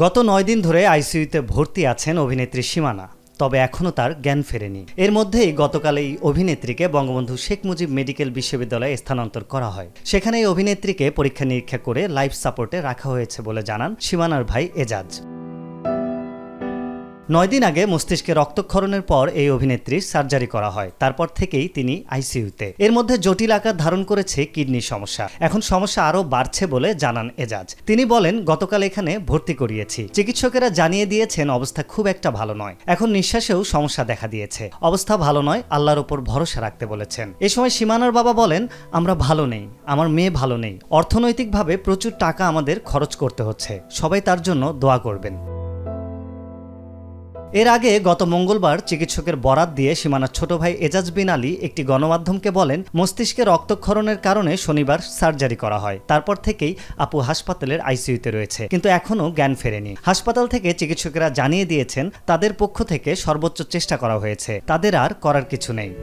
গত 9 দিন ধরে আইসিইউতে ভর্তি আছেন অভিনেত্রী সীমানা। তবে এখনও তার জ্ঞান ফেরেনি। এর মধ্যেই গতকাল এই অভিনেত্রীকে বঙ্গবন্ধু শেখ মুজিব মেডিকেল বিশ্ববিদ্যালয়ে স্থানান্তর করা হয়। সেখানে এই অভিনেত্রীকে পরীক্ষা নিরীক্ষা করে লাইফ সাপোর্টে রাখা হয়েছে বলে জানান সীমানার ভাই এজাজ। 9 দিন আগে মস্তিষ্কে রক্তক্ষরণের পর এই অভিনেত্রীর সার্জারি করা হয়। তারপর থেকেই তিনি আইসিইউতে। এর মধ্যে জটিল আকার ধারণ করেছে কিডনির সমস্যা। এখন সমস্যা আরও বাড়ছে বলে জানান এজাজ। তিনি বলেন, গতকাল এখানে ভর্তি করিয়েছি। চিকিৎসকেরা জানিয়ে দিয়েছেন অবস্থা খুব একটা ভালো নয়। এখন নিঃশ্বাসেও সমস্যা দেখা দিয়েছে। অবস্থা ভালো নয়, আল্লাহর উপর ভরসা রাখতে বলেছেন। এ সময় সীমানার বাবা বলেন, আমরা ভালো নেই, আমার মেয়ে ভালো নেই। অর্থনৈতিকভাবে প্রচুর টাকা আমাদের খরচ করতে হচ্ছে। সবাই তার জন্য দোয়া করবেন। এর আগে গত মঙ্গলবার চিকিৎসকের বরাত দিয়ে সীমানার ছোট ভাই এজাজ বিন আলী একটি গণমাধ্যমকে বলেন, মস্তিষ্কে রক্তক্ষরণের কারণে শনিবার সার্জারি করা হয়। তারপর থেকেই আপু হাসপাতালের আইসিইউতে রয়েছে, কিন্তু এখনও জ্ঞান ফেরেনি। হাসপাতাল থেকে চিকিৎসকেরা জানিয়ে দিয়েছেন তাদের পক্ষ থেকে সর্বোচ্চ চেষ্টা করা হয়েছে, তাদের আর করার কিছু নেই।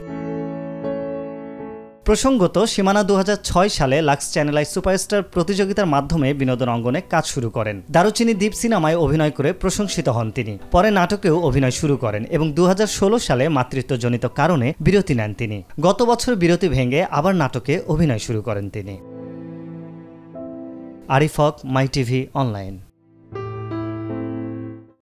প্রসঙ্গত, সীমানা 2006 সালে লাক্স চ্যানেল আই সুপারস্টার প্রতিযোগিতার মাধ্যমে বিনোদন অঙ্গনে কাজ শুরু করেন। দারুচিনি দ্বীপ সিনেমায় অভিনয় করে প্রশংসিত হন তিনি। পরে নাটকেও অভিনয় শুরু করেন এবং 2016 সালে মাতৃত্বজনিত কারণে বিরতি নেন তিনি। গত বছর বিরতি ভেঙে আবার নাটকে অভিনয় শুরু করেন তিনি। আরিফ হক, মাই টিভি অনলাইন।